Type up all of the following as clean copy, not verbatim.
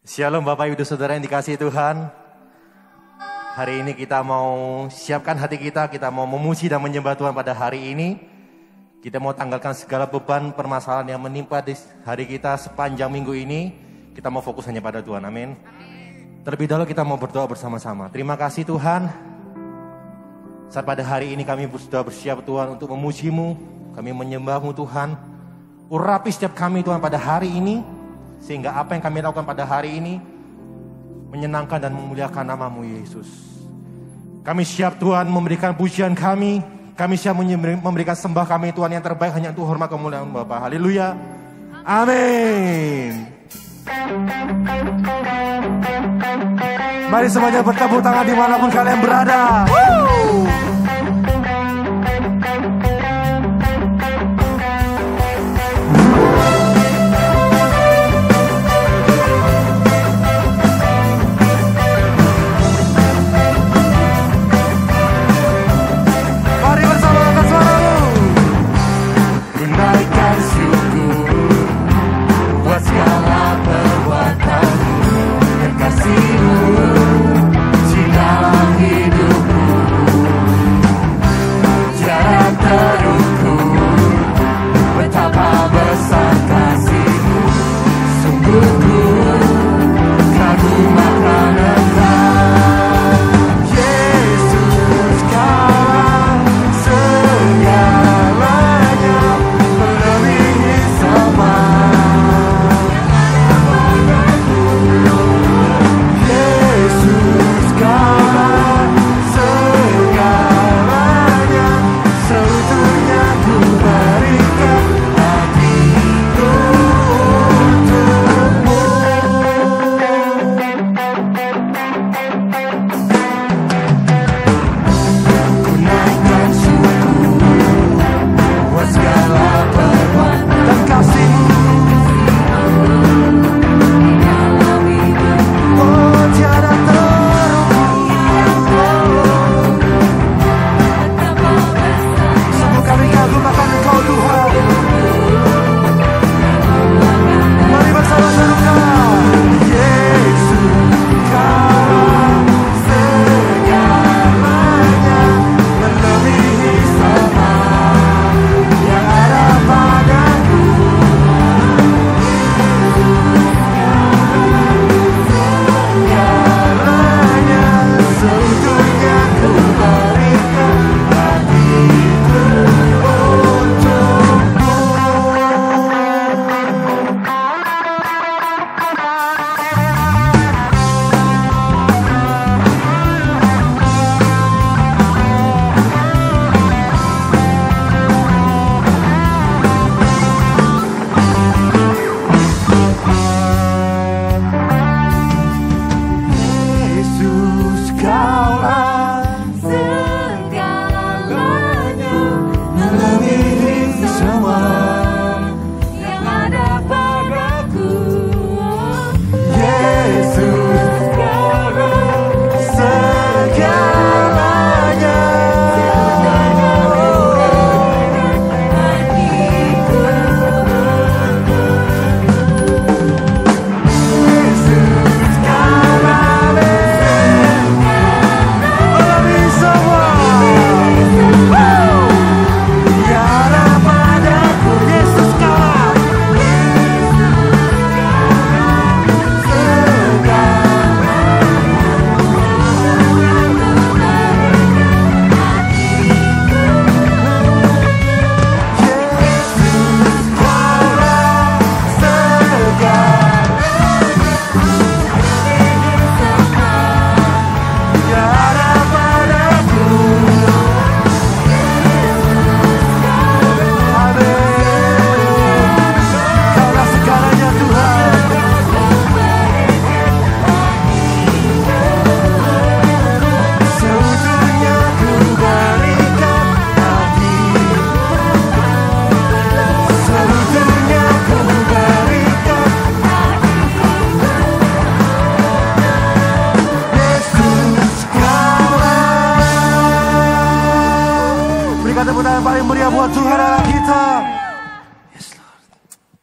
Shalom Bapak Ibu Saudara yang dikasihi Tuhan. Hari ini kita mau siapkan hati kita mau memuji dan menyembah Tuhan pada hari ini. Kita mau tanggalkan segala beban permasalahan yang menimpa di hari kita sepanjang minggu ini. Kita mau fokus hanya pada Tuhan, amin. Terlebih dahulu kita mau berdoa bersama-sama. Terima kasih Tuhan. Saat pada hari ini kami sudah bersiap Tuhan untuk memuji-Mu. Kami menyembah-Mu Tuhan. Urapi setiap kami Tuhan pada hari ini. Sehingga apa yang kami lakukan pada hari ini menyenangkan dan memuliakan nama-Mu Yesus. Kami siap Tuhan memberikan pujian kami. Kami siap memberikan sembah kami Tuhan yang terbaik hanya untuk hormat kemuliaan Bapa. Haleluya. Amin. Mari semuanya bertepuk tangan dimanapun kalian berada.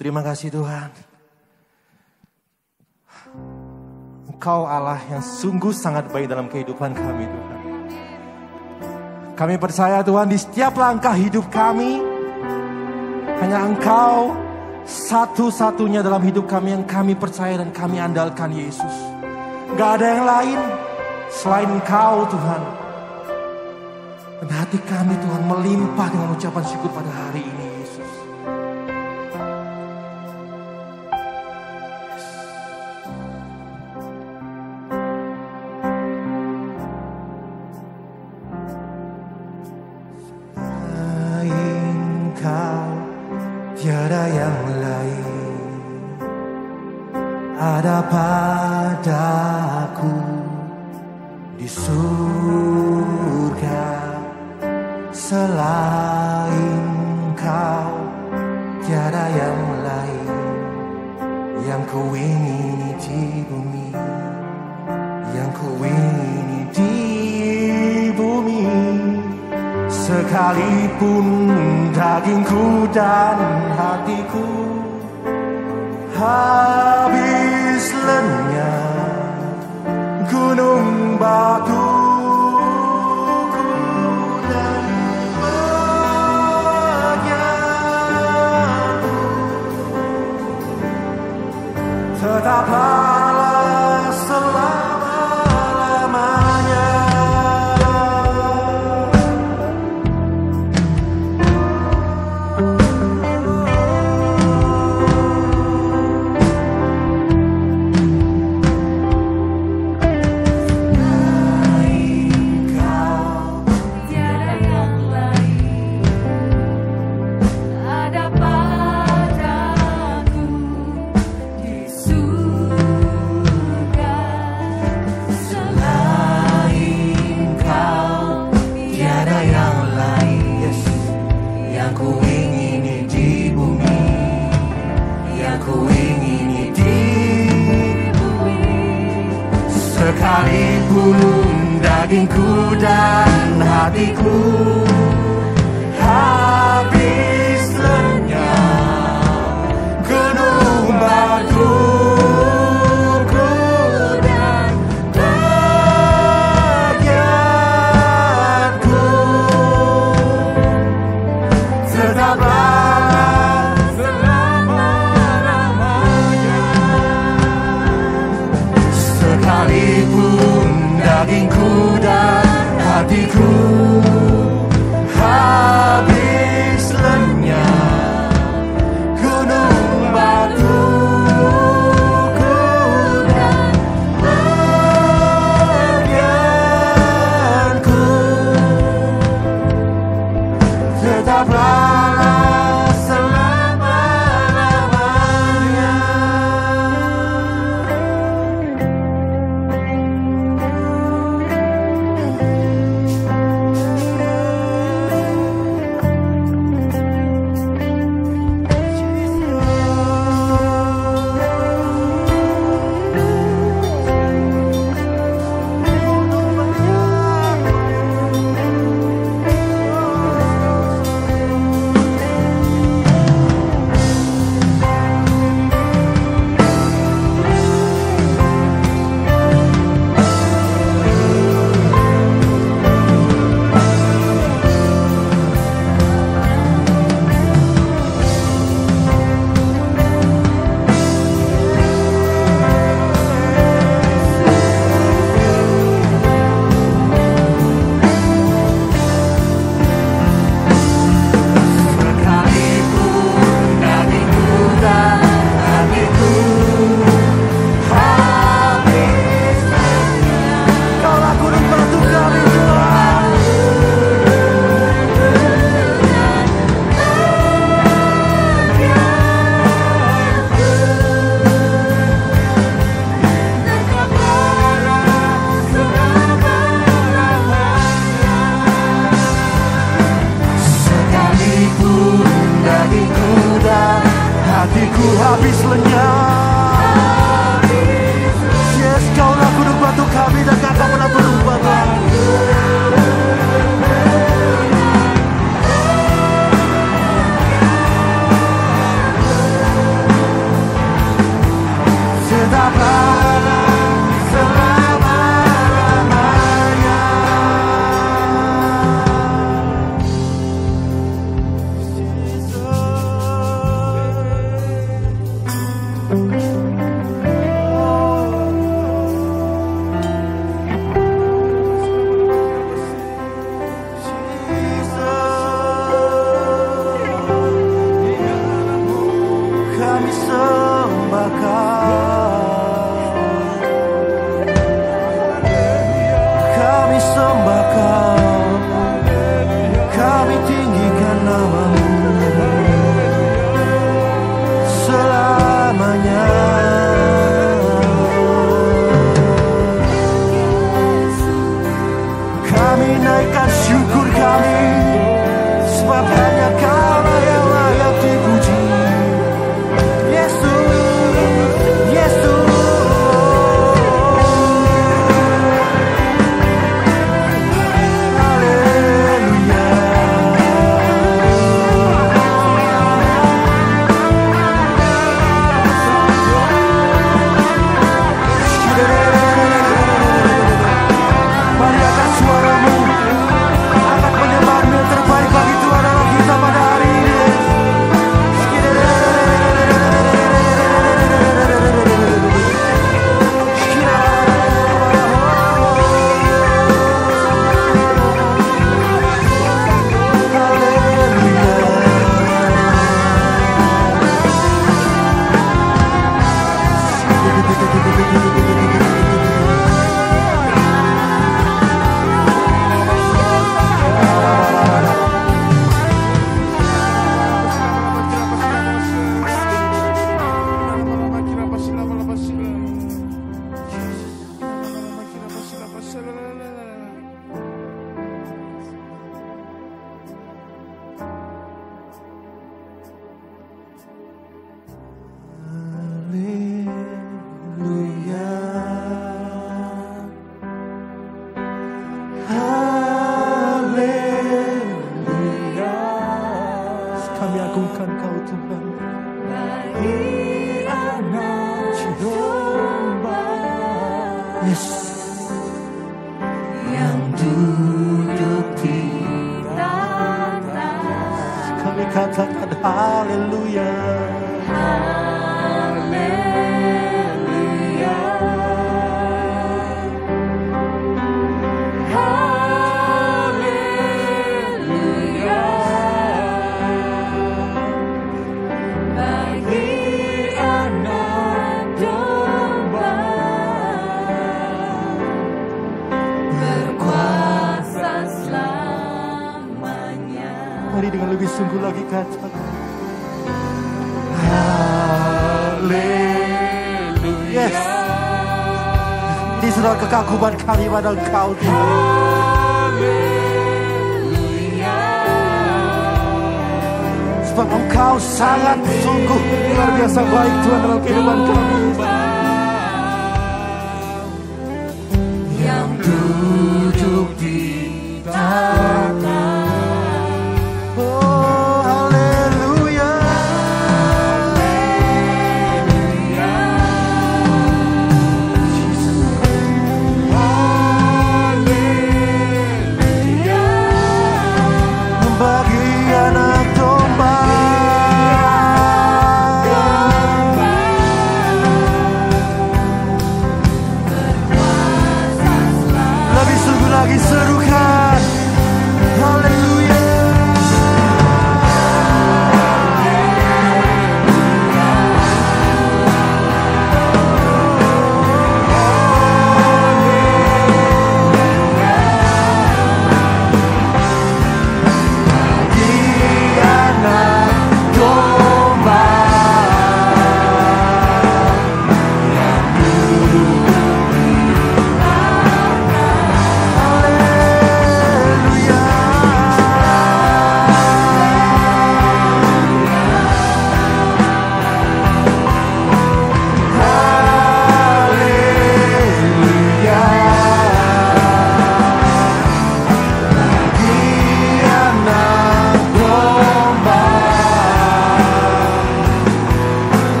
Terima kasih Tuhan. Engkau Allah yang sungguh sangat baik dalam kehidupan kami Tuhan. Kami percaya Tuhan di setiap langkah hidup kami, hanya Engkau satu-satunya dalam hidup kami yang kami percaya dan kami andalkan Yesus. Gak ada yang lain selain Engkau Tuhan. Dan hati kami Tuhan melimpah dengan ucapan syukur pada hari ini Yesus. Tiada yang lain ada padaku di surga selain Kau. Tiada yang lain yang ku ingini di bumi, yang ku ingini di bumi. Sekalipun dagingku dan hatiku habis lenyap gunung batuku dan bahagiaku, tetaplah selama-lamanya. Sekalipun dagingku dan hatiku habis lenyap gunung batuku dan bahagiaku, tetaplah selama-lamanya. Sekalipun dagingku dan hatiku habis lenyap gunung batuku dan bahagiaku, tetaplah selama-lamanya. Hatiku habis lenyap. Yes, Kaulah gunung batu kami dan Kau pernah berubah Tuhan. Tetaplah kami sembah Kau, kami sembah Kau, kami tinggikan nama-Mu selamanya. Kami naikkan syukur kami, sebab hanya Kau-Lah yang layak dipuji. Yesus, Yesus. Haleluya. Mari angkat suaramu, angkat penyembahan yang terbaik bagi Tuhan Allah kita pada hari ini. Kami agungkan Kau Tuhan. Bagi anak domba, yes, yang duduk di atas. Kami katakan haleluya. Haleluya. Haleluya. Bagi anak domba, berkuasa selamanya. Mari dengan lebih sungguh lagi katakan haleluya. Yes, ini sudah kekaguman kami pada Engkau Tuhan. Sebab Engkau sangat sungguh luar biasa baik Tuhan dalam kehidupan kami. Yang duduk di tahta. Oh haleluya. Haleluya. Haleluya. Bagi anak domba, lebih sungguh lagi serukan haleluya.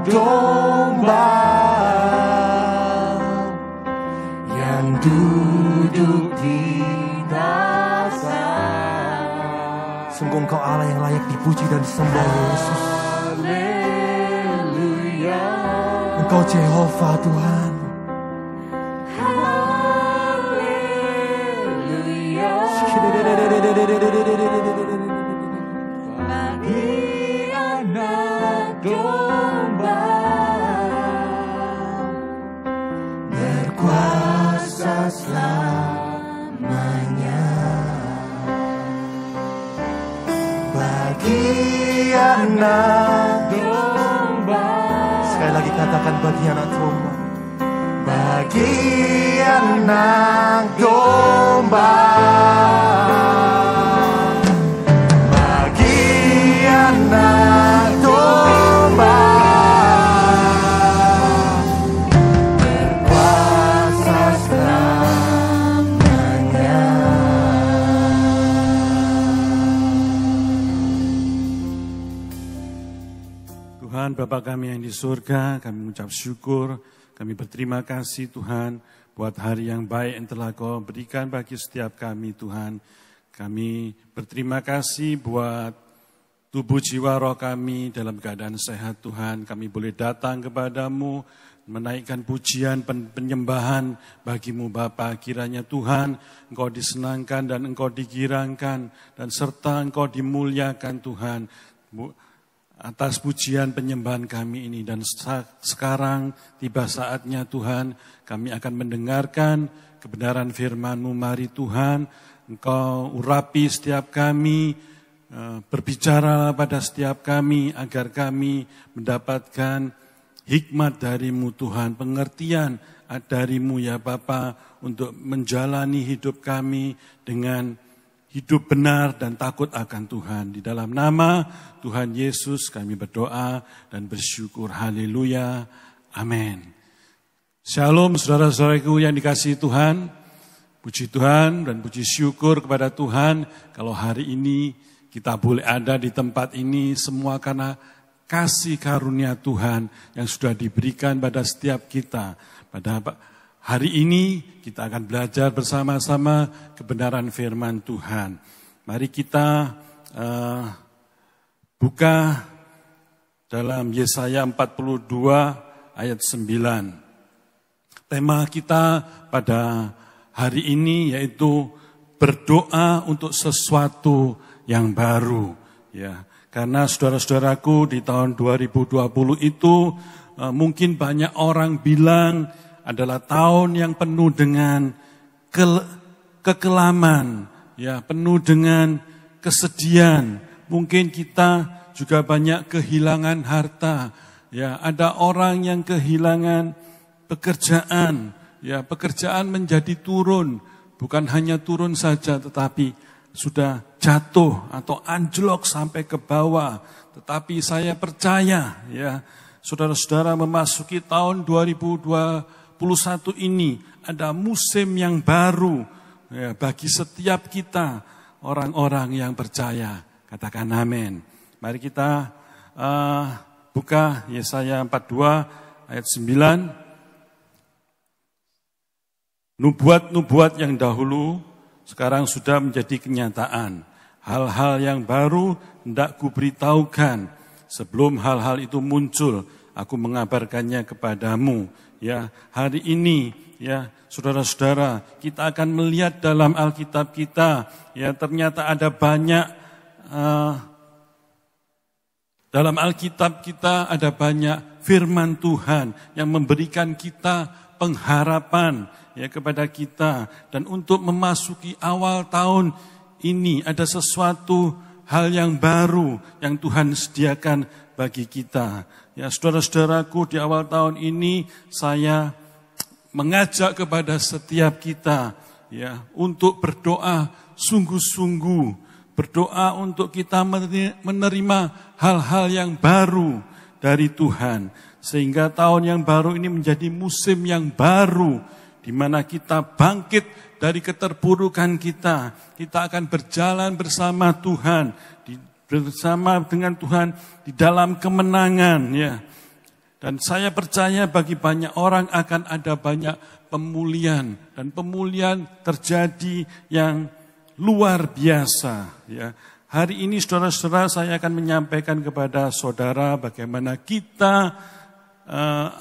domba yang dulu duduk di dasar. Sungguh Engkau Allah yang layak dipuji dan disembah Yesus. Haleluya. Engkau Jehovah Tuhan. Haleluya. Bagi anak domba berkuasa selamanya. Bagi anak domba. Sekali lagi katakan bagi anak domba. Bagi anak domba. Bagi anak domba. Berkuasa selamanya. Tuhan Bapa kami yang di surga, kami mengucap syukur, kami berterima kasih Tuhan buat hari yang baik yang telah Kau berikan bagi setiap kami Tuhan. Kami berterima kasih buat tubuh jiwa roh kami dalam keadaan sehat Tuhan. Kami boleh datang kepadamu, menaikkan pujian penyembahan bagimu Bapa. Kiranya Tuhan Engkau disenangkan dan Engkau digirangkan dan serta Engkau dimuliakan Tuhan. Atas pujian penyembahan kami ini dan sekarang tiba saatnya Tuhan kami akan mendengarkan kebenaran firman-Mu. Mari Tuhan Engkau urapi setiap kami, berbicara pada setiap kami agar kami mendapatkan hikmat dari-Mu Tuhan, pengertian dari-Mu ya Bapa untuk menjalani hidup kami dengan hidup benar dan takut akan Tuhan. Di dalam nama Tuhan Yesus kami berdoa dan bersyukur. Haleluya. Amin. Shalom saudara-saudaraku yang dikasihi Tuhan. Puji Tuhan dan puji syukur kepada Tuhan. Kalau hari ini kita boleh ada di tempat ini semua karena kasih karunia Tuhan yang sudah diberikan pada setiap kita. Pada hari ini kita akan belajar bersama-sama kebenaran firman Tuhan. Mari kita buka dalam Yesaya 42 ayat 9. Tema kita pada hari ini yaitu berdoa untuk sesuatu yang baru. Ya, karena saudara-saudaraku di tahun 2020 itu mungkin banyak orang bilang adalah tahun yang penuh dengan kekelaman, ya, penuh dengan kesedihan. Mungkin kita juga banyak kehilangan harta, ya, ada orang yang kehilangan pekerjaan, ya, pekerjaan menjadi turun, bukan hanya turun saja tetapi sudah jatuh atau anjlok sampai ke bawah. Tetapi saya percaya, ya, saudara-saudara memasuki tahun 2021 ini ada musim yang baru ya, bagi setiap kita orang-orang yang percaya. Katakan amin. Mari kita buka Yesaya 42 ayat 9. Nubuat-nubuat yang dahulu sekarang sudah menjadi kenyataan. Hal-hal yang baru hendak kuberitahukan. Sebelum hal-hal itu muncul, aku mengabarkannya kepadamu. Ya, hari ini ya, saudara-saudara, kita akan melihat dalam Alkitab kita, ya, ternyata ada banyak dalam Alkitab kita ada banyak firman Tuhan yang memberikan kita pengharapan ya kepada kita, dan untuk memasuki awal tahun ini ada sesuatu hal yang baru yang Tuhan sediakan bagi kita. Ya, saudara-saudaraku, di awal tahun ini saya mengajak kepada setiap kita ya untuk berdoa sungguh-sungguh, berdoa untuk kita menerima hal-hal yang baru dari Tuhan, sehingga tahun yang baru ini menjadi musim yang baru di mana kita bangkit dari keterpurukan kita. Kita akan berjalan bersama Tuhan, bersama dengan Tuhan di dalam kemenangan ya. Dan saya percaya bagi banyak orang akan ada banyak pemulihan. Dan pemulihan terjadi yang luar biasa. Ya. Hari ini saudara-saudara saya akan menyampaikan kepada saudara bagaimana kita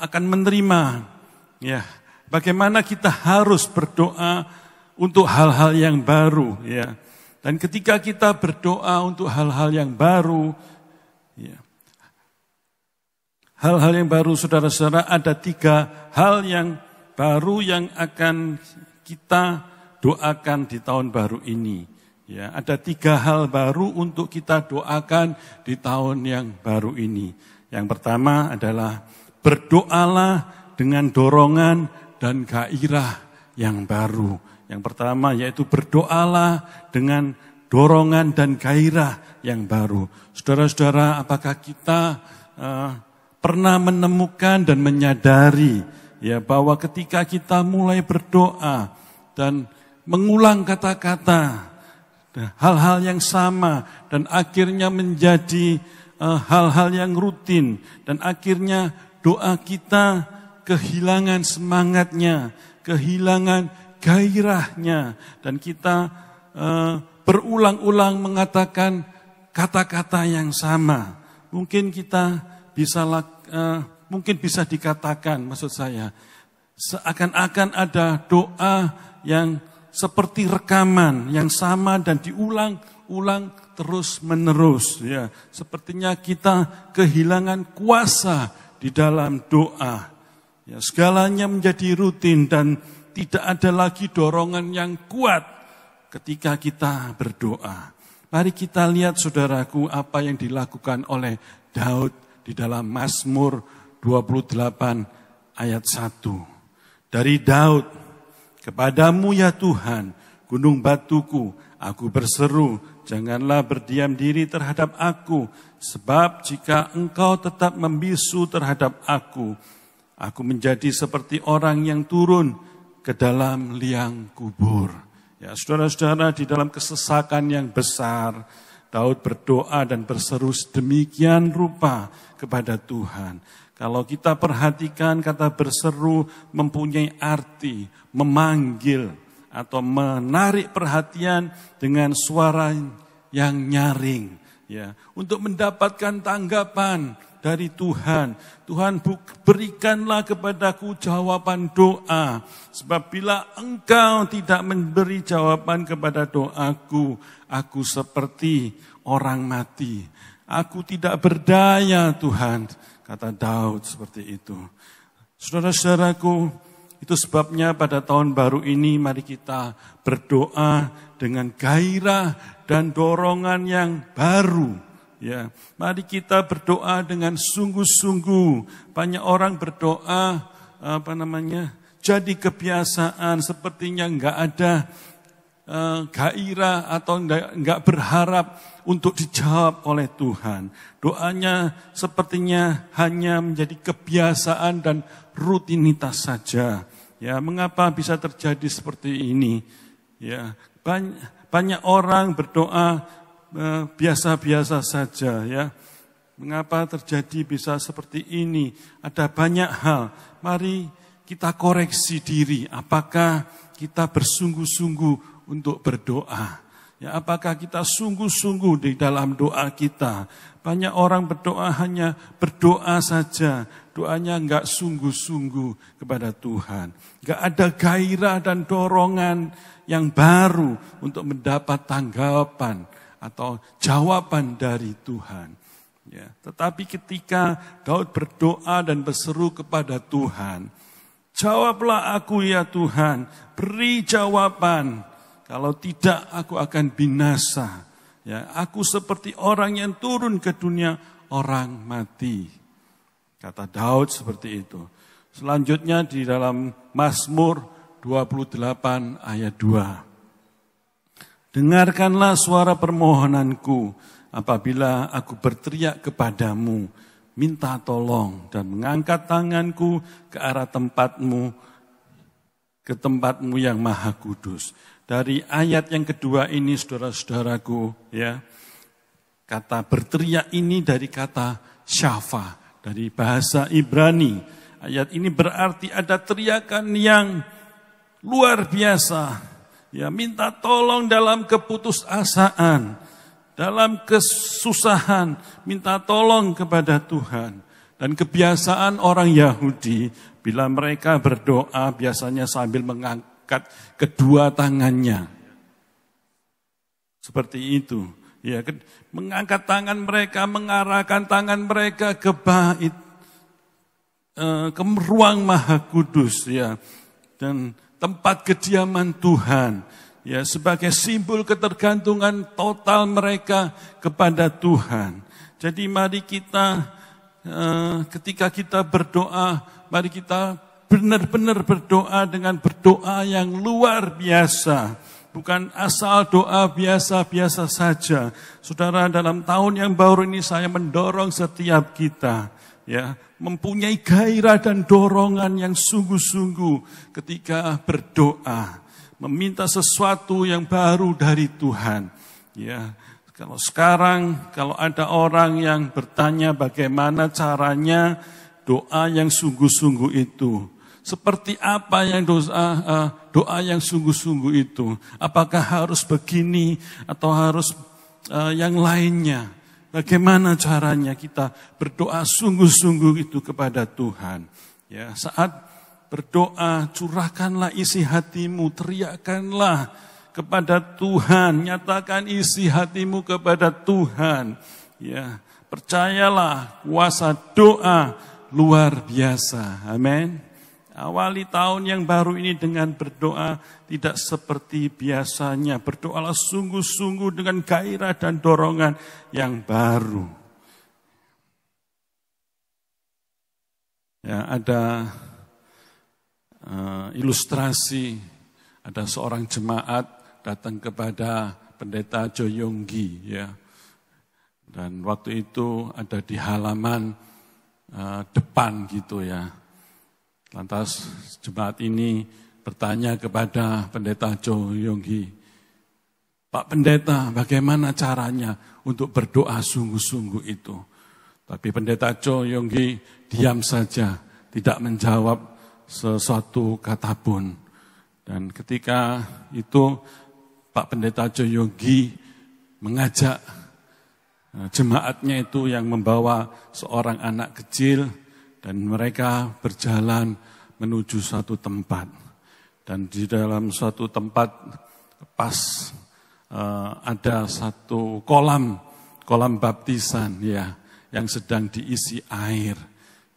akan menerima. Ya, bagaimana kita harus berdoa untuk hal-hal yang baru. Ya. Dan ketika kita berdoa untuk hal-hal yang baru, ya, hal-hal yang baru saudara-saudara, ada 3 hal yang baru yang akan kita doakan di tahun baru ini. Ya, ada 3 hal baru untuk kita doakan di tahun yang baru ini. Yang pertama adalah berdoalah dengan dorongan dan gairah yang baru. Yang pertama yaitu berdoalah dengan dorongan dan gairah yang baru. Saudara-saudara, apakah kita pernah menemukan dan menyadari ya bahwa ketika kita mulai berdoa dan mengulang kata-kata, hal-hal yang sama dan akhirnya menjadi hal-hal yang rutin dan akhirnya doa kita kehilangan semangatnya, kehilangan gairahnya dan kita berulang-ulang mengatakan kata-kata yang sama. Mungkin kita bisa dikatakan, maksud saya, seakan-akan ada doa yang seperti rekaman yang sama dan diulang-ulang terus-menerus. Ya, sepertinya kita kehilangan kuasa di dalam doa. Ya, segalanya menjadi rutin dan tidak ada lagi dorongan yang kuat ketika kita berdoa. Mari kita lihat saudaraku apa yang dilakukan oleh Daud di dalam Mazmur 28 ayat 1. Dari Daud, kepadamu ya Tuhan, gunung batuku, aku berseru, janganlah berdiam diri terhadap aku, sebab jika engkau tetap membisu terhadap aku menjadi seperti orang yang turun ke dalam liang kubur. Ya, saudara-saudara, di dalam kesesakan yang besar, Daud berdoa dan berseru sedemikian rupa kepada Tuhan. Kalau kita perhatikan kata berseru mempunyai arti memanggil atau menarik perhatian dengan suara yang nyaring, ya, untuk mendapatkan tanggapan dari Tuhan. Tuhan, berikanlah kepadaku jawaban doa. Sebab bila engkau tidak memberi jawaban kepada doaku, aku seperti orang mati. Aku tidak berdaya Tuhan, kata Daud seperti itu. Saudara-saudaraku, itu sebabnya pada tahun baru ini mari kita berdoa dengan gairah dan dorongan yang baru. Ya, mari kita berdoa dengan sungguh-sungguh. Banyak orang berdoa jadi kebiasaan, sepertinya enggak ada gairah atau enggak berharap untuk dijawab oleh Tuhan. Doanya sepertinya hanya menjadi kebiasaan dan rutinitas saja. Ya, mengapa bisa terjadi seperti ini? Ya, banyak orang berdoa biasa-biasa saja, ya. Mengapa terjadi bisa seperti ini? Ada banyak hal. Mari kita koreksi diri. Apakah kita bersungguh-sungguh untuk berdoa? Ya, apakah kita sungguh-sungguh di dalam doa kita? Banyak orang berdoa hanya berdoa saja. Doanya enggak sungguh-sungguh kepada Tuhan. Enggak ada gairah dan dorongan yang baru untuk mendapat tanggapan atau jawaban dari Tuhan. Ya, tetapi ketika Daud berdoa dan berseru kepada Tuhan, jawablah aku ya Tuhan, beri jawaban. Kalau tidak aku akan binasa. Ya, aku seperti orang yang turun ke dunia orang mati. Kata Daud seperti itu. Selanjutnya di dalam Mazmur 28 ayat 2. Dengarkanlah suara permohonanku apabila aku berteriak kepadamu, minta tolong dan mengangkat tanganku ke arah tempatmu, ke tempatmu yang maha kudus. Dari ayat yang kedua ini saudara-saudaraku, ya, kata berteriak ini dari kata syafa, dari bahasa Ibrani. Ayat ini berarti ada teriakan yang luar biasa. Ya, minta tolong dalam keputusasaan, dalam kesusahan, minta tolong kepada Tuhan. Dan kebiasaan orang Yahudi, bila mereka berdoa biasanya sambil mengangkat kedua tangannya. Seperti itu. Ya, mengangkat tangan mereka, mengarahkan tangan mereka ke bait, ke ruang Maha Kudus, ya, dan tempat kediaman Tuhan, ya, sebagai simbol ketergantungan total mereka kepada Tuhan. Jadi mari kita ketika kita berdoa, mari kita benar-benar berdoa dengan berdoa yang luar biasa. Bukan asal doa biasa-biasa saja. Saudara, dalam tahun yang baru ini saya mendorong setiap kita, ya, mempunyai gairah dan dorongan yang sungguh-sungguh ketika berdoa, meminta sesuatu yang baru dari Tuhan. Ya, kalau sekarang kalau ada orang yang bertanya bagaimana caranya doa yang sungguh-sungguh itu, seperti apa yang doa yang sungguh-sungguh itu? Apakah harus begini atau harus yang lainnya? Bagaimana caranya kita berdoa sungguh-sungguh itu kepada Tuhan? Ya, saat berdoa, curahkanlah isi hatimu, teriakkanlah kepada Tuhan, nyatakan isi hatimu kepada Tuhan. Ya, percayalah kuasa doa luar biasa. Amin. Awali tahun yang baru ini dengan berdoa tidak seperti biasanya. Berdoalah sungguh-sungguh dengan gairah dan dorongan yang baru. Ya, ada ilustrasi, ada seorang jemaat datang kepada pendeta Jo Yonggi, ya. Dan waktu itu ada di halaman depan gitu, ya. Lantas jemaat ini bertanya kepada pendeta Jo Yonggi, Pak Pendeta, bagaimana caranya untuk berdoa sungguh-sungguh itu? Tapi pendeta Jo Yonggi diam saja, tidak menjawab sesuatu kata pun. Dan ketika itu Pak Pendeta Jo Yonggi mengajak jemaatnya itu yang membawa seorang anak kecil, dan mereka berjalan menuju suatu tempat. Dan di dalam suatu tempat pas ada satu kolam baptisan, ya, yang sedang diisi air.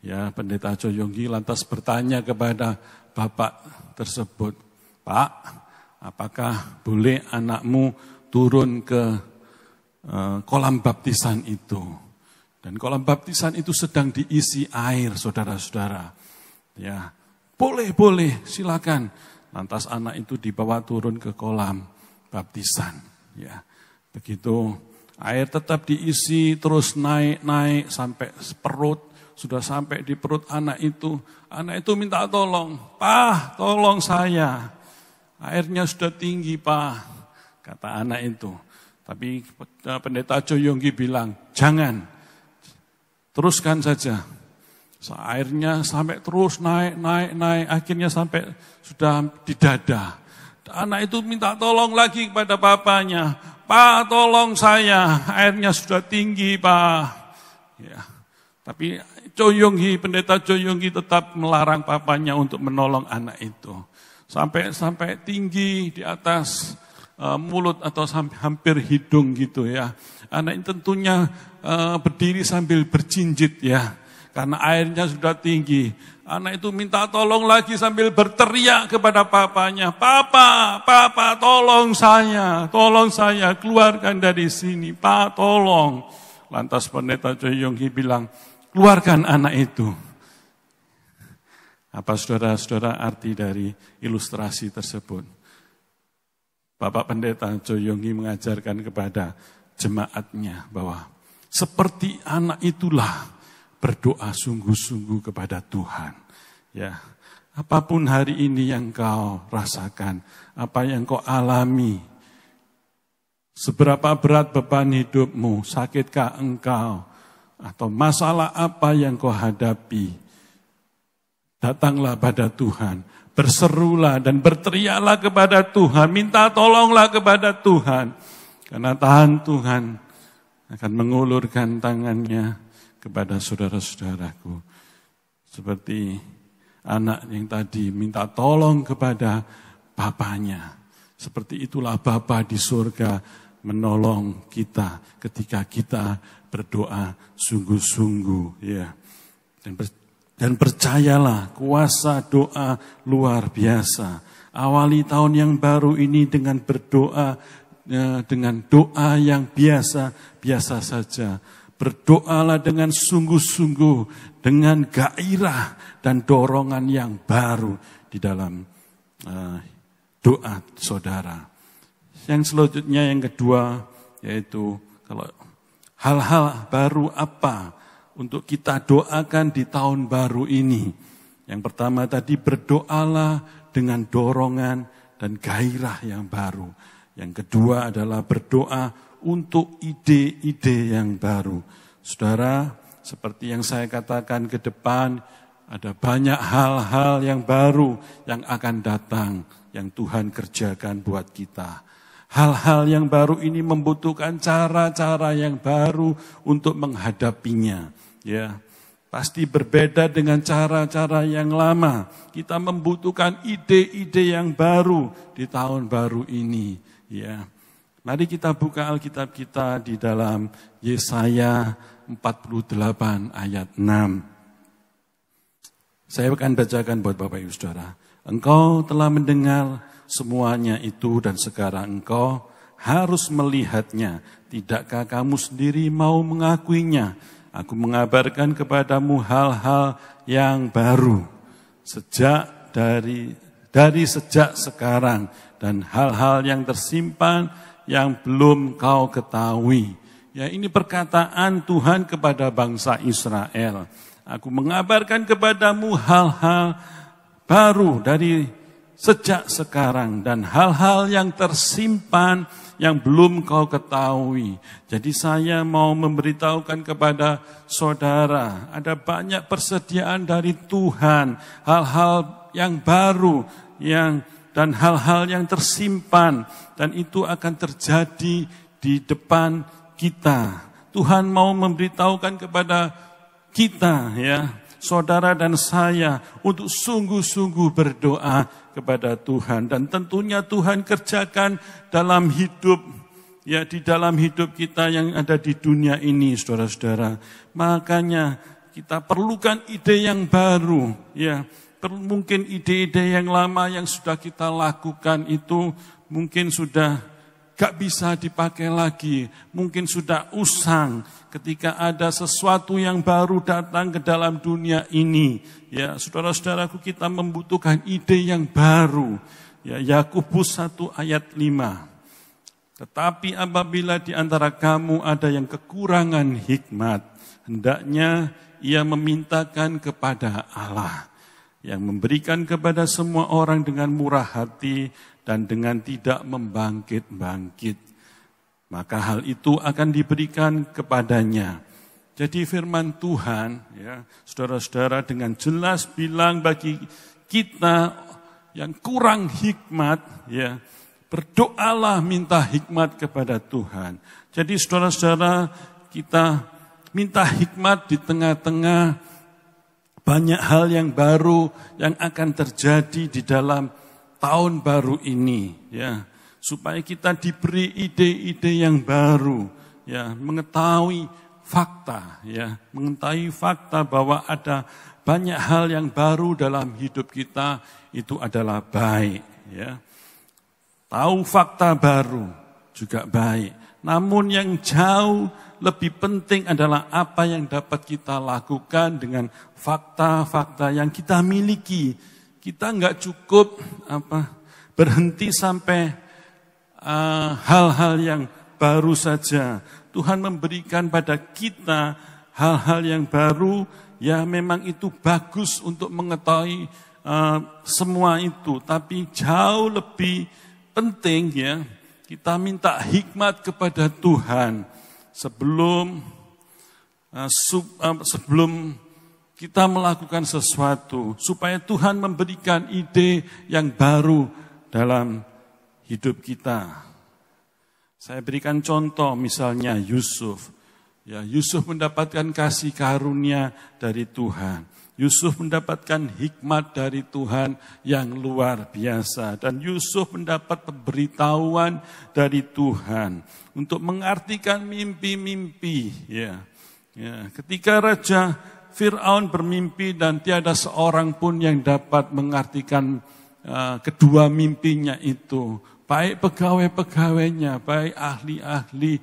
Ya, Pendeta Jo Yonggi lantas bertanya kepada bapak tersebut, Pak, apakah boleh anakmu turun ke kolam baptisan itu? Dan kolam baptisan itu sedang diisi air, saudara-saudara. Ya, boleh, silakan. Lantas anak itu dibawa turun ke kolam baptisan. Ya, begitu air tetap diisi, terus naik sampai perut. Sudah sampai di perut anak itu minta tolong. Pak, tolong saya. Airnya sudah tinggi, Pak, kata anak itu. Tapi Pendeta Jo Yonggi bilang, jangan. Teruskan saja. Airnya sampai terus naik, akhirnya sampai sudah di dada. Anak itu minta tolong lagi kepada bapaknya. Pak, tolong saya, airnya sudah tinggi, Pak. Ya. Tapi Pendeta Jo Yonggi tetap melarang papanya untuk menolong anak itu. Sampai tinggi di atas mulut atau hampir hidung gitu, ya. Anak ini tentunya berdiri sambil berjinjit, ya, karena airnya sudah tinggi. Anak itu minta tolong lagi sambil berteriak kepada papanya, Papa, tolong saya, keluarkan dari sini, Pak, tolong. Lantas Pendeta Jo Yonggi bilang, keluarkan anak itu. Apa saudara-saudara arti dari ilustrasi tersebut? Bapak Pendeta Jo Yonggi mengajarkan kepada jemaatnya bahwa seperti anak itulah berdoa sungguh-sungguh kepada Tuhan. Ya, apapun hari ini yang kau rasakan, apa yang kau alami, seberapa berat beban hidupmu, sakitkah engkau, atau masalah apa yang kau hadapi, datanglah pada Tuhan, berserulah dan berteriaklah kepada Tuhan, minta tolonglah kepada Tuhan, karena Tuhan akan mengulurkan tangannya kepada saudara-saudaraku. Seperti anak yang tadi minta tolong kepada bapaknya. Seperti itulah Bapa di surga menolong kita ketika kita berdoa sungguh-sungguh, ya. Dan percayalah, kuasa doa luar biasa. Awali tahun yang baru ini dengan berdoa, dengan doa yang biasa saja. Berdoalah dengan sungguh-sungguh, dengan gairah dan dorongan yang baru di dalam doa saudara. Yang selanjutnya yang kedua, yaitu kalau hal-hal baru apa untuk kita doakan di tahun baru ini. Yang pertama tadi, berdoalah dengan dorongan dan gairah yang baru. Yang kedua adalah berdoa untuk ide-ide yang baru. Saudara, seperti yang saya katakan ke depan, ada banyak hal-hal yang baru yang akan datang, yang Tuhan kerjakan buat kita. Hal-hal yang baru ini membutuhkan cara-cara yang baru untuk menghadapinya. Ya, pasti berbeda dengan cara-cara yang lama. Kita membutuhkan ide-ide yang baru di tahun baru ini. Ya, mari kita buka Alkitab kita di dalam Yesaya 48 ayat 6. Saya akan bacakan buat Bapak Ibu Saudara. Engkau telah mendengar semuanya itu dan sekarang engkau harus melihatnya. Tidakkah kamu sendiri mau mengakuinya? Aku mengabarkan kepadamu hal-hal yang baru sejak dari sejak sekarang dan hal-hal yang tersimpan yang belum kau ketahui. Ya, ini perkataan Tuhan kepada bangsa Israel. Aku mengabarkan kepadamu hal-hal baru dari sejak sekarang dan hal-hal yang tersimpan yang belum kau ketahui. Jadi saya mau memberitahukan kepada saudara, ada banyak persediaan dari Tuhan, hal-hal yang baru dan hal-hal yang tersimpan, dan itu akan terjadi di depan kita. Tuhan mau memberitahukan kepada kita, ya, saudara dan saya, untuk sungguh-sungguh berdoa kepada Tuhan. Dan tentunya Tuhan kerjakan dalam hidup, ya, di dalam hidup kita yang ada di dunia ini, saudara-saudara. Makanya kita perlukan ide yang baru, ya. Mungkin ide-ide yang lama yang sudah kita lakukan itu mungkin sudah gak bisa dipakai lagi, mungkin sudah usang ketika ada sesuatu yang baru datang ke dalam dunia ini. Ya, saudara-saudaraku, kita membutuhkan ide yang baru. Ya, Yakobus 1 ayat 5. Tetapi apabila di antara kamu ada yang kekurangan hikmat, hendaknya ia memintakan kepada Allah, yang memberikan kepada semua orang dengan murah hati dan dengan tidak membangkit-bangkit. Maka hal itu akan diberikan kepadanya. Jadi firman Tuhan, ya, saudara-saudara, dengan jelas bilang bagi kita yang kurang hikmat, ya, berdoalah minta hikmat kepada Tuhan. Jadi saudara-saudara, kita minta hikmat di tengah-tengah banyak hal yang baru yang akan terjadi di dalam tahun baru ini, ya, supaya kita diberi ide-ide yang baru, ya, mengetahui fakta, ya, mengetahui fakta bahwa ada banyak hal yang baru dalam hidup kita, itu adalah baik, ya. Tahu fakta baru juga baik. Namun yang jauh lebih penting adalah apa yang dapat kita lakukan dengan fakta-fakta yang kita miliki. Kita enggak cukup berhenti sampai hal-hal yang baru saja. Tuhan memberikan pada kita hal-hal yang baru, ya memang itu bagus untuk mengetahui semua itu. Tapi jauh lebih penting, ya, kita minta hikmat kepada Tuhan sebelum sebelum kita melakukan sesuatu, supaya Tuhan memberikan ide yang baru dalam hidup kita. Saya berikan contoh misalnya Yusuf. Ya, Yusuf mendapatkan kasih karunia dari Tuhan. Yusuf mendapatkan hikmat dari Tuhan yang luar biasa. Dan Yusuf mendapat pemberitahuan dari Tuhan untuk mengartikan mimpi-mimpi. Ya, ketika Raja Fir'aun bermimpi dan tiada seorang pun yang dapat mengartikan kedua mimpinya itu. Baik pegawai-pegawainya, baik ahli-ahli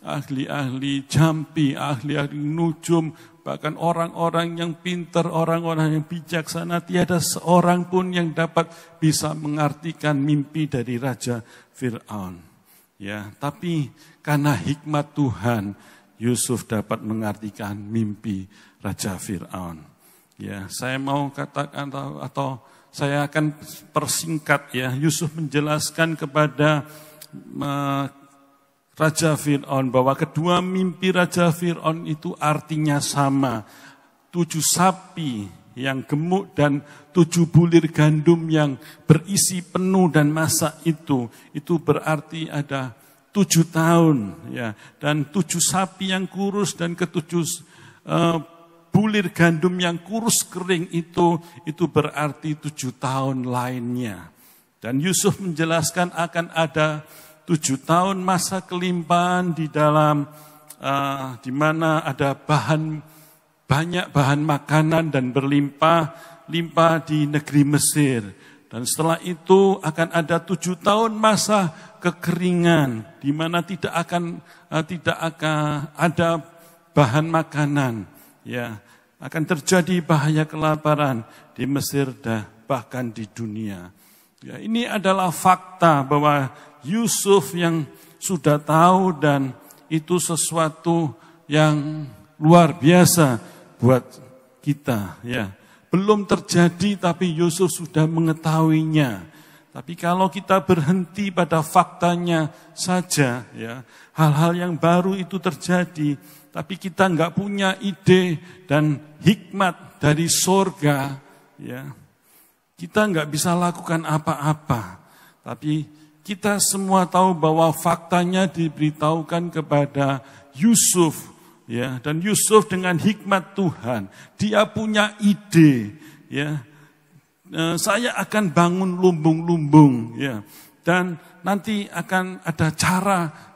ahli-ahli jampi, ahli-ahli nujum, bahkan orang-orang yang pintar, orang-orang yang bijaksana, tiada seorang pun yang dapat bisa mengartikan mimpi dari Raja Fir'aun. Ya, tapi karena hikmat Tuhan, Yusuf dapat mengartikan mimpi Raja Fir'aun. Ya, saya mau katakan atau saya akan persingkat ya. Yusuf menjelaskan kepada Raja Fir'aun bahwa kedua mimpi Raja Fir'aun itu artinya sama. 7 sapi yang gemuk dan 7 bulir gandum yang berisi penuh dan masak itu berarti ada 7 tahun ya, dan 7 sapi yang kurus dan ke-7 bulir gandum yang kurus kering itu berarti 7 tahun lainnya. Dan Yusuf menjelaskan akan ada 7 tahun masa kelimpahan di dalam di mana ada banyak bahan makanan dan berlimpah di negeri Mesir. Dan setelah itu akan ada 7 tahun masa kekeringan di mana tidak akan ada bahan makanan. Ya, akan terjadi bahaya kelaparan di Mesir dan bahkan di dunia. Ya, ini adalah fakta bahwa Yusuf yang sudah tahu dan itu sesuatu yang luar biasa buat kita. Ya, belum terjadi tapi Yusuf sudah mengetahuinya. Tapi kalau kita berhenti pada faktanya saja, ya, hal-hal yang baru itu terjadi, tapi kita nggak punya ide dan hikmat dari sorga, ya, kita nggak bisa lakukan apa-apa. Tapi kita semua tahu bahwa faktanya diberitahukan kepada Yusuf, ya, dan Yusuf dengan hikmat Tuhan, dia punya ide, ya. Saya akan bangun lumbung-lumbung, ya, dan nanti akan ada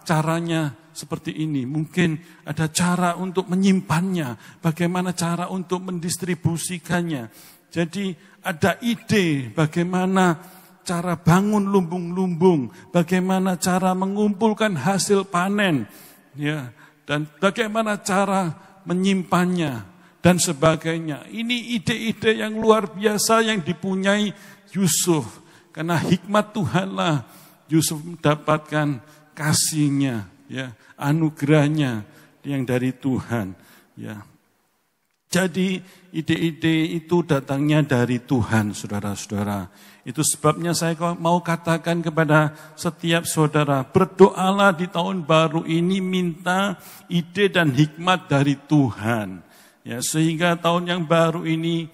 caranya seperti ini. Mungkin ada cara untuk menyimpannya, bagaimana cara untuk mendistribusikannya. Jadi ada ide bagaimana cara bangun lumbung-lumbung, bagaimana cara mengumpulkan hasil panen, ya, dan bagaimana cara menyimpannya dan sebagainya. Ini ide-ide yang luar biasa yang dipunyai Yusuf. Karena hikmat Tuhanlah Yusuf mendapatkan kasihnya, ya, anugerahnya yang dari Tuhan, ya. Jadi ide-ide itu datangnya dari Tuhan, saudara-saudara. Itu sebabnya saya mau katakan kepada setiap saudara, berdoalah di tahun baru ini minta ide dan hikmat dari Tuhan. Ya, sehingga tahun yang baru ini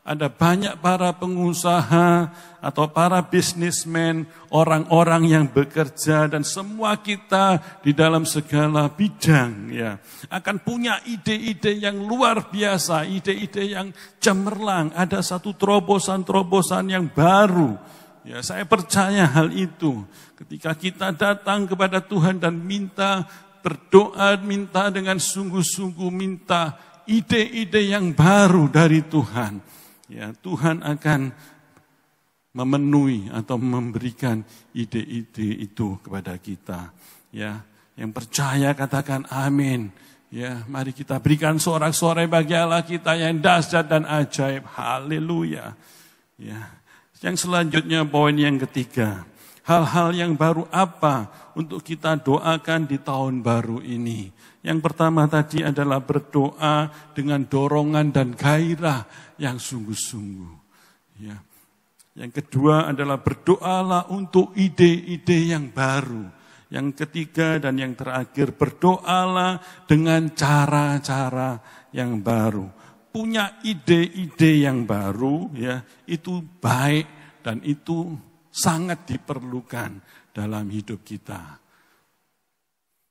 ada banyak para pengusaha atau para bisnismen, orang-orang yang bekerja dan semua kita di dalam segala bidang, ya, akan punya ide-ide yang luar biasa, ide-ide yang cemerlang, ada satu terobosan-terobosan yang baru. Ya, saya percaya hal itu. Ketika kita datang kepada Tuhan dan berdoa, minta dengan sungguh-sungguh, minta ide-ide yang baru dari Tuhan, ya, Tuhan akan memenuhi atau memberikan ide-ide itu kepada kita. Ya, yang percaya katakan amin. Ya, mari kita berikan sorak-sorai bagi Allah kita yang dahsyat dan ajaib. Haleluya. Ya, yang selanjutnya poin yang ketiga. Hal-hal yang baru apa untuk kita doakan di tahun baru ini? Yang pertama tadi adalah berdoa dengan dorongan dan gairah yang sungguh-sungguh. Ya. Yang kedua adalah berdoalah untuk ide-ide yang baru. Yang ketiga dan yang terakhir, berdoalah dengan cara-cara yang baru. Punya ide-ide yang baru, ya, itu baik dan itu sangat diperlukan dalam hidup kita.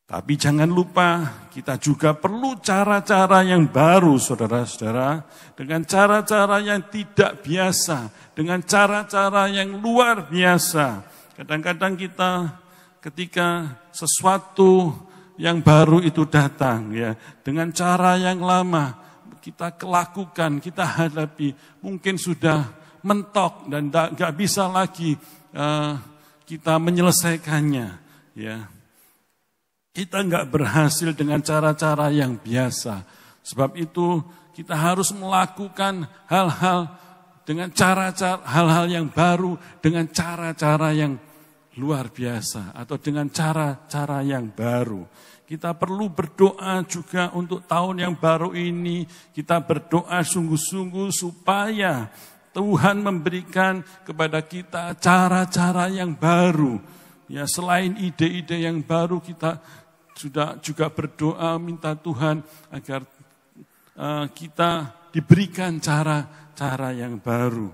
Tapi jangan lupa kita juga perlu cara-cara yang baru, saudara-saudara. Dengan cara-cara yang tidak biasa, dengan cara-cara yang luar biasa. Kadang-kadang kita ketika sesuatu yang baru itu datang, ya, dengan cara yang lama kita lakukan, kita hadapi, mungkin sudah mentok dan gak bisa lagi kita menyelesaikannya, ya. Kita nggak berhasil dengan cara-cara yang biasa. Sebab itu kita harus melakukan hal-hal dengan cara-cara, hal-hal yang baru dengan cara-cara yang luar biasa atau dengan cara-cara yang baru. Kita perlu berdoa juga untuk tahun yang baru ini. Kita berdoa sungguh-sungguh supaya Tuhan memberikan kepada kita cara-cara yang baru. Ya, selain ide-ide yang baru, kita sudah juga berdoa minta Tuhan agar kita diberikan cara-cara yang baru.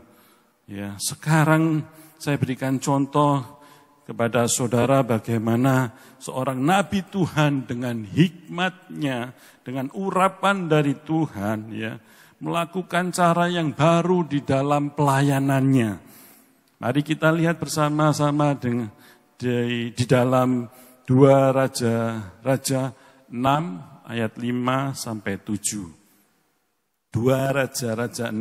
Ya, sekarang saya berikan contoh kepada saudara bagaimana seorang nabi Tuhan dengan hikmatnya, dengan urapan dari Tuhan, ya, melakukan cara yang baru di dalam pelayanannya. Mari kita lihat bersama-sama di dalam 2 Raja 6 ayat 5 sampai 7. 2 Raja 6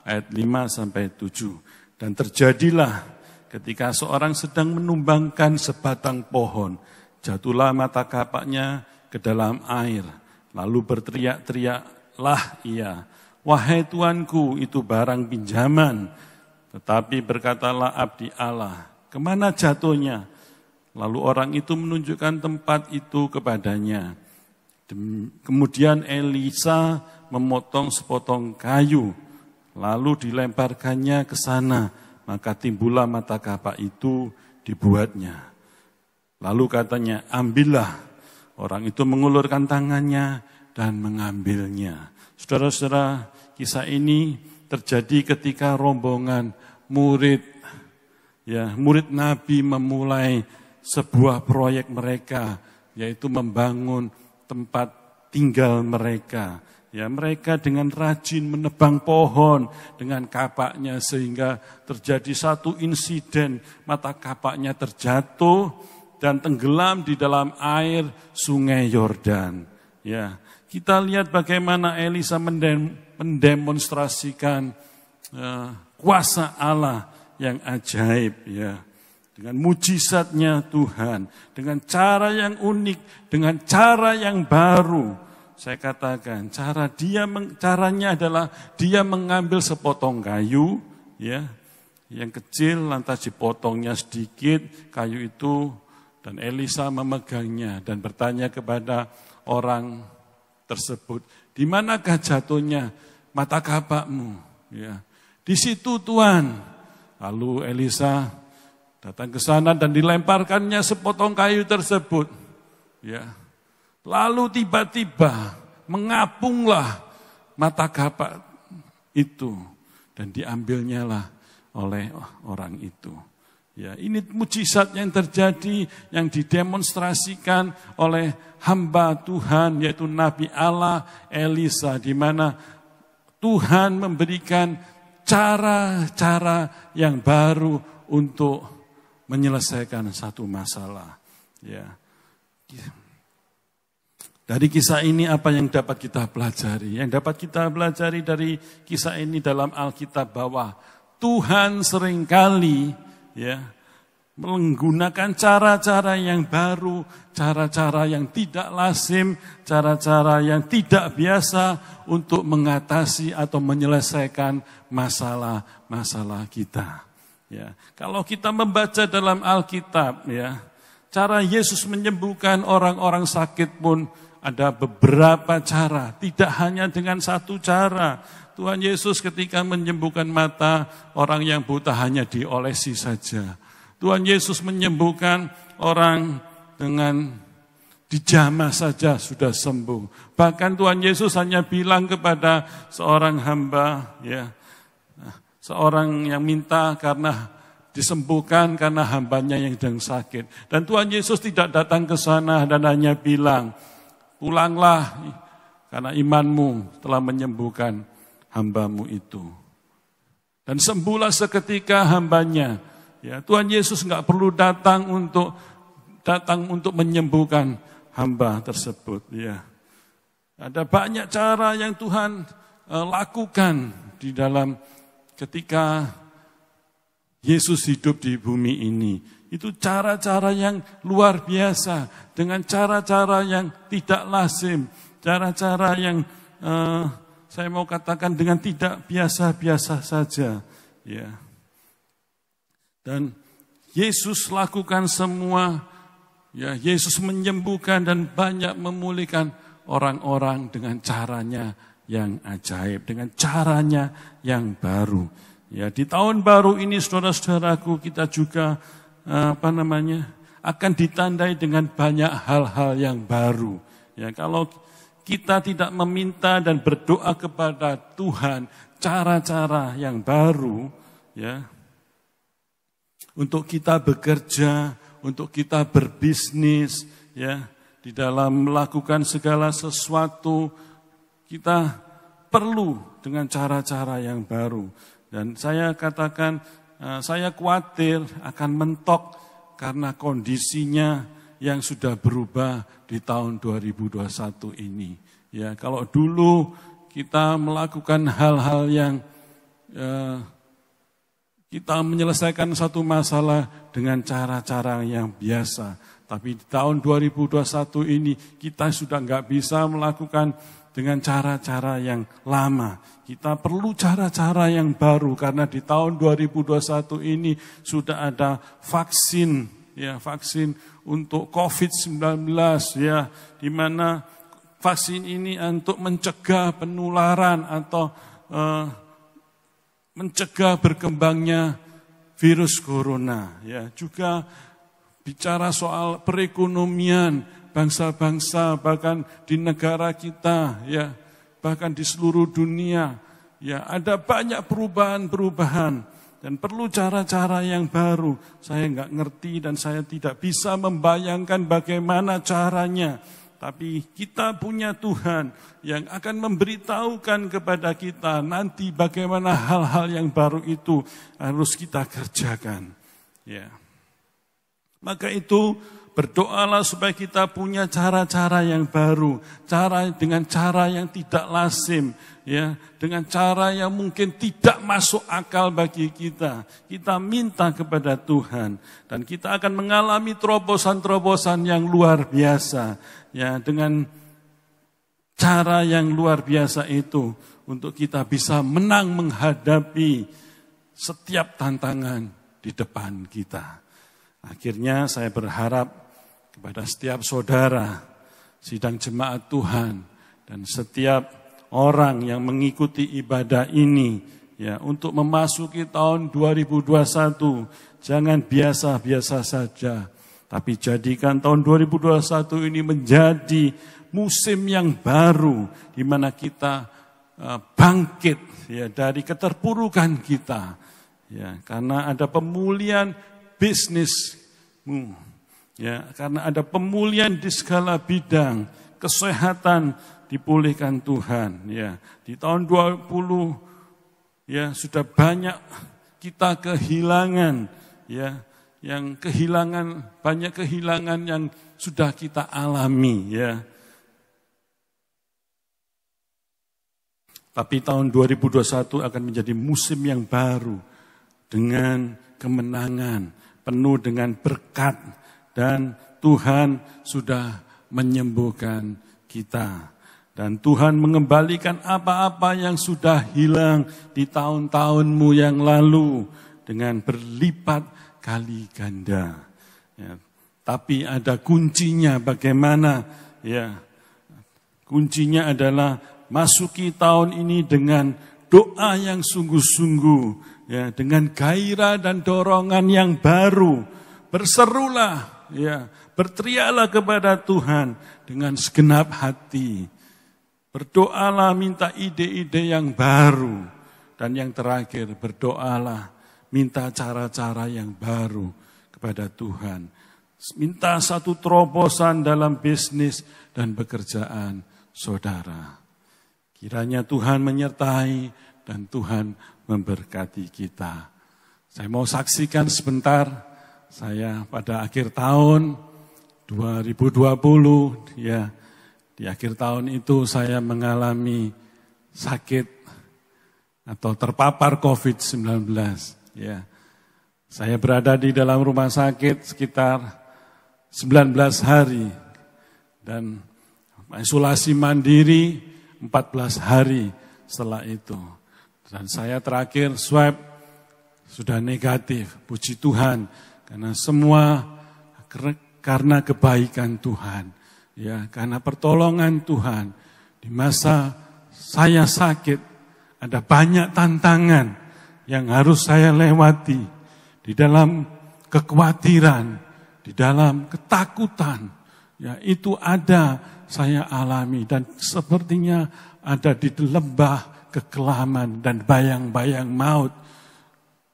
ayat 5 sampai 7. Dan terjadilah ketika seorang sedang menumbangkan sebatang pohon, jatuhlah mata kapaknya ke dalam air. Lalu berteriak-teriaklah ia, "Wahai Tuanku, itu barang pinjaman." Tetapi berkatalah abdi Allah, "Kemana jatuhnya?" Lalu orang itu menunjukkan tempat itu kepadanya. Kemudian Elisa memotong sepotong kayu, lalu dilemparkannya ke sana, maka timbullah mata kapak itu dibuatnya. Lalu katanya, "Ambillah." Orang itu mengulurkan tangannya dan mengambilnya. Saudara-saudara, kisah ini terjadi ketika rombongan murid Nabi memulai sebuah proyek mereka, yaitu membangun tempat tinggal mereka. Ya, mereka dengan rajin menebang pohon dengan kapaknya sehingga terjadi satu insiden, mata kapaknya terjatuh dan tenggelam di dalam air sungai Yordan. Ya, kita lihat bagaimana Elisa mendemonstrasikan kuasa Allah yang ajaib, ya. Dengan mujizatnya Tuhan, dengan cara yang unik, dengan cara yang baru. Saya katakan, caranya adalah dia mengambil sepotong kayu, ya, yang kecil, lantas dipotongnya sedikit kayu itu, dan Elisa memegangnya dan bertanya kepada orang tersebut, "Di manakah jatuhnya mata kapakmu?" Ya, "Di situ Tuhan." Lalu Elisa datang ke sana dan dilemparkannya sepotong kayu tersebut. Ya. Lalu tiba-tiba mengapunglah mata kapak itu dan diambilnya lah oleh orang itu. Ya, ini mujizat yang terjadi, yang didemonstrasikan oleh hamba Tuhan, yaitu Nabi Allah Elisa, di mana Tuhan memberikan cara-cara yang baru untuk menyelesaikan satu masalah. Ya. Dari kisah ini apa yang dapat kita pelajari? Yang dapat kita pelajari dari kisah ini dalam Alkitab bahwa Tuhan seringkali, ya, menggunakan cara-cara yang baru, cara-cara yang tidak lazim, cara-cara yang tidak biasa untuk mengatasi atau menyelesaikan masalah-masalah kita. Ya, kalau kita membaca dalam Alkitab, ya, cara Yesus menyembuhkan orang-orang sakit pun ada beberapa cara, tidak hanya dengan satu cara. Tuhan Yesus ketika menyembuhkan mata orang yang buta hanya diolesi saja. Tuhan Yesus menyembuhkan orang dengan dijamah saja sudah sembuh. Bahkan Tuhan Yesus hanya bilang kepada seorang hamba, ya, seorang yang minta karena disembuhkan karena hambanya yang sedang sakit. Dan Tuhan Yesus tidak datang ke sana dan hanya bilang, pulanglah karena imanmu telah menyembuhkan hambamu itu. Dan sembuhlah seketika hambanya. Ya, Tuhan Yesus nggak perlu datang untuk menyembuhkan hamba tersebut. Ya, ada banyak cara yang Tuhan lakukan di dalam ketika Yesus hidup di bumi ini. Itu cara-cara yang luar biasa, dengan cara-cara yang tidak lazim, cara-cara yang saya mau katakan dengan tidak biasa-biasa saja. Ya. Dan Yesus lakukan semua. Ya, Yesus menyembuhkan dan banyak memulihkan orang-orang dengan caranya yang ajaib, dengan caranya yang baru. Ya, di tahun baru ini saudara-saudaraku, kita juga akan ditandai dengan banyak hal-hal yang baru. Ya, kalau kita tidak meminta dan berdoa kepada Tuhan cara-cara yang baru, ya, untuk kita bekerja, untuk kita berbisnis, ya, di dalam melakukan segala sesuatu, kita perlu dengan cara-cara yang baru. Dan saya katakan, saya khawatir akan mentok karena kondisinya yang sudah berubah di tahun 2021 ini. Ya, kalau dulu kita melakukan hal-hal yang kita menyelesaikan satu masalah dengan cara-cara yang biasa. Tapi di tahun 2021 ini kita sudah nggak bisa melakukan dengan cara-cara yang lama. Kita perlu cara-cara yang baru karena di tahun 2021 ini sudah ada vaksin, ya, vaksin untuk COVID-19, ya, di mana vaksin ini untuk mencegah penularan atau mencegah berkembangnya virus corona. Ya, juga bicara soal perekonomian bangsa-bangsa, bahkan di negara kita, ya, bahkan di seluruh dunia, ya, ada banyak perubahan-perubahan dan perlu cara-cara yang baru. Saya nggak ngerti dan saya tidak bisa membayangkan bagaimana caranya. Tapi kita punya Tuhan yang akan memberitahukan kepada kita nanti bagaimana hal-hal yang baru itu harus kita kerjakan. Ya. Maka itu berdoalah supaya kita punya cara-cara yang baru, dengan cara yang tidak lazim, ya, dengan cara yang mungkin tidak masuk akal bagi kita. Kita minta kepada Tuhan dan kita akan mengalami terobosan-terobosan yang luar biasa, ya, dengan cara yang luar biasa itu untuk kita bisa menang menghadapi setiap tantangan di depan kita. Akhirnya saya berharap kepada setiap saudara, sidang jemaat Tuhan, dan setiap orang yang mengikuti ibadah ini, ya, untuk memasuki tahun 2021, jangan biasa-biasa saja, tapi jadikan tahun 2021 ini menjadi musim yang baru, di mana kita bangkit, ya, dari keterpurukan kita, ya, karena ada pemulihan bisnismu, ya, karena ada pemulihan di segala bidang, kesehatan dipulihkan Tuhan, ya. Di tahun 20, ya, sudah banyak kita kehilangan, ya, yang kehilangan, banyak kehilangan yang sudah kita alami, ya. Tapi tahun 2021 akan menjadi musim yang baru dengan kemenangan, penuh dengan berkat, dan Tuhan sudah menyembuhkan kita. Dan Tuhan mengembalikan apa-apa yang sudah hilang di tahun-tahunmu yang lalu dengan berlipat kali ganda. Ya, tapi ada kuncinya bagaimana, ya. Kuncinya adalah masuki tahun ini dengan doa yang sungguh-sungguh, ya, dengan gairah dan dorongan yang baru. Berserulah, Ya, berteriaklah kepada Tuhan dengan segenap hati. Berdoalah, minta ide-ide yang baru. Dan yang terakhir, berdoalah, minta cara-cara yang baru kepada Tuhan. Minta satu terobosan dalam bisnis dan pekerjaan saudara. Kiranya Tuhan menyertai dan Tuhan memberkati kita. Saya mau saksikan sebentar, saya pada akhir tahun 2020, ya, di akhir tahun itu saya mengalami sakit atau terpapar COVID-19. Ya. Saya berada di dalam rumah sakit sekitar 19 hari dan isolasi mandiri 14 hari setelah itu. Dan saya terakhir swab sudah negatif, puji Tuhan, karena semua karena kebaikan Tuhan. Ya, karena pertolongan Tuhan. Di masa saya sakit, ada banyak tantangan yang harus saya lewati. Di dalam kekhawatiran, di dalam ketakutan. Ya, itu ada saya alami. Dan sepertinya ada di lembah kekelaman dan bayang-bayang maut.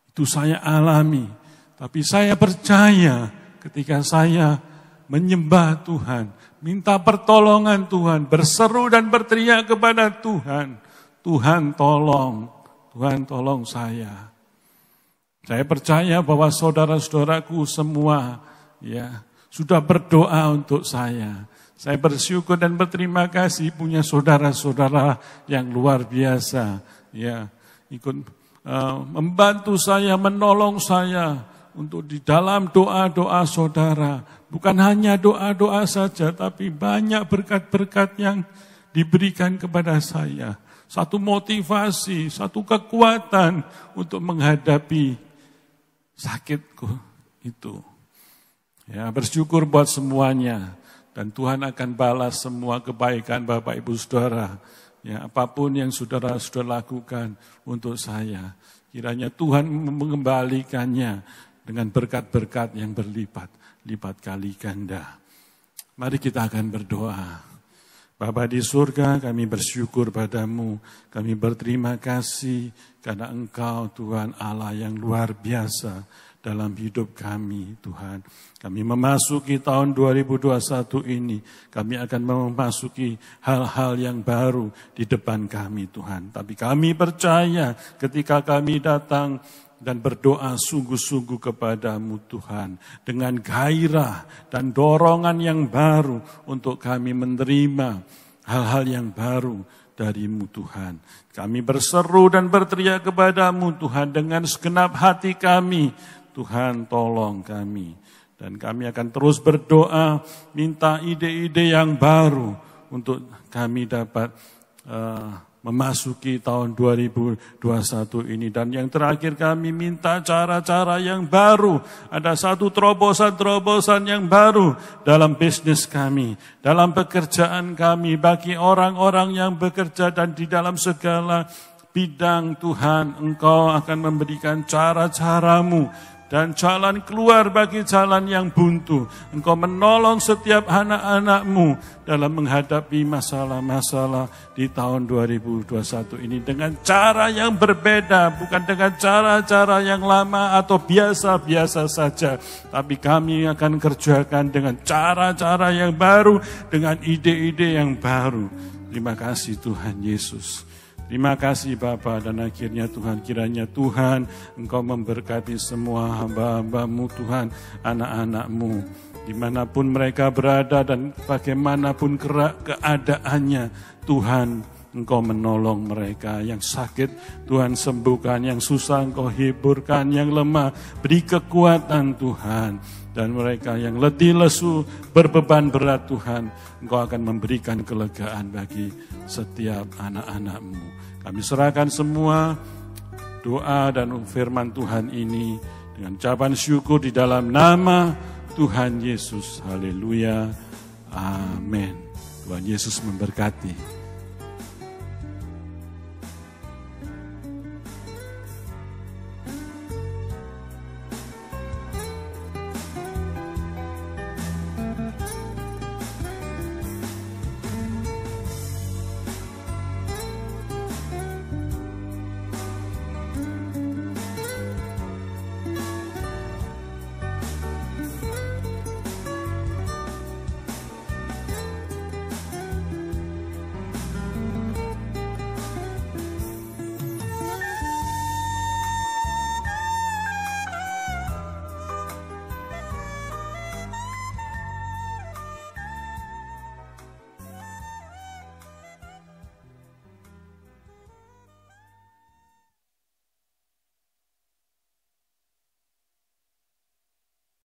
Itu saya alami. Tapi saya percaya ketika saya menyembah Tuhan, minta pertolongan Tuhan, berseru dan berteriak kepada Tuhan. Tuhan tolong saya. Saya percaya bahwa saudara-saudaraku semua ya sudah berdoa untuk saya. Saya bersyukur dan berterima kasih punya saudara-saudara yang luar biasa. Ya, ikut membantu saya, menolong saya untuk di dalam doa-doa saudara. Bukan hanya doa-doa saja, tapi banyak berkat-berkat yang diberikan kepada saya. Satu motivasi, satu kekuatan untuk menghadapi sakitku itu. Ya, bersyukur buat semuanya. Dan Tuhan akan balas semua kebaikan Bapak Ibu Saudara. Ya, apapun yang saudara sudah lakukan untuk saya. Kiranya Tuhan mengembalikannya dengan berkat-berkat yang lipat kali ganda. Mari kita akan berdoa. Bapa di surga, kami bersyukur padamu, kami berterima kasih karena Engkau Tuhan Allah yang luar biasa dalam hidup kami Tuhan. Kami memasuki tahun 2021 ini, kami akan memasuki hal-hal yang baru di depan kami Tuhan. Tapi kami percaya ketika kami datang dan berdoa sungguh-sungguh kepadamu Tuhan. Dengan gairah dan dorongan yang baru untuk kami menerima hal-hal yang baru darimu Tuhan. Kami berseru dan berteriak kepadamu Tuhan dengan segenap hati kami. Tuhan tolong kami. Dan kami akan terus berdoa, minta ide-ide yang baru untuk kami dapat memasuki tahun 2021 ini. Dan yang terakhir kami minta cara-cara yang baru. Ada satu terobosan-terobosan yang baru dalam bisnis kami, dalam pekerjaan kami, bagi orang-orang yang bekerja dan di dalam segala bidang Tuhan. Engkau akan memberikan cara-caramu dan jalan keluar bagi jalan yang buntu. Engkau menolong setiap anak-anak-mu dalam menghadapi masalah-masalah di tahun 2021 ini dengan cara yang berbeda, bukan dengan cara-cara yang lama atau biasa-biasa saja. Tapi kami akan kerjakan dengan cara-cara yang baru, dengan ide-ide yang baru. Terima kasih Tuhan Yesus. Terima kasih Bapa, dan akhirnya Tuhan, kiranya Tuhan Engkau memberkati semua hamba-hambamu Tuhan, anak-anakmu, dimanapun mereka berada dan bagaimanapun keadaannya, Tuhan Engkau menolong mereka. Yang sakit Tuhan sembuhkan, yang susah Engkau hiburkan, yang lemah beri kekuatan Tuhan. Dan mereka yang letih lesu berbeban berat Tuhan, Engkau akan memberikan kelegaan bagi setiap anak-anak-mu. Kami serahkan semua doa dan firman Tuhan ini dengan ucapan syukur di dalam nama Tuhan Yesus. Haleluya. Amin. Tuhan Yesus memberkati.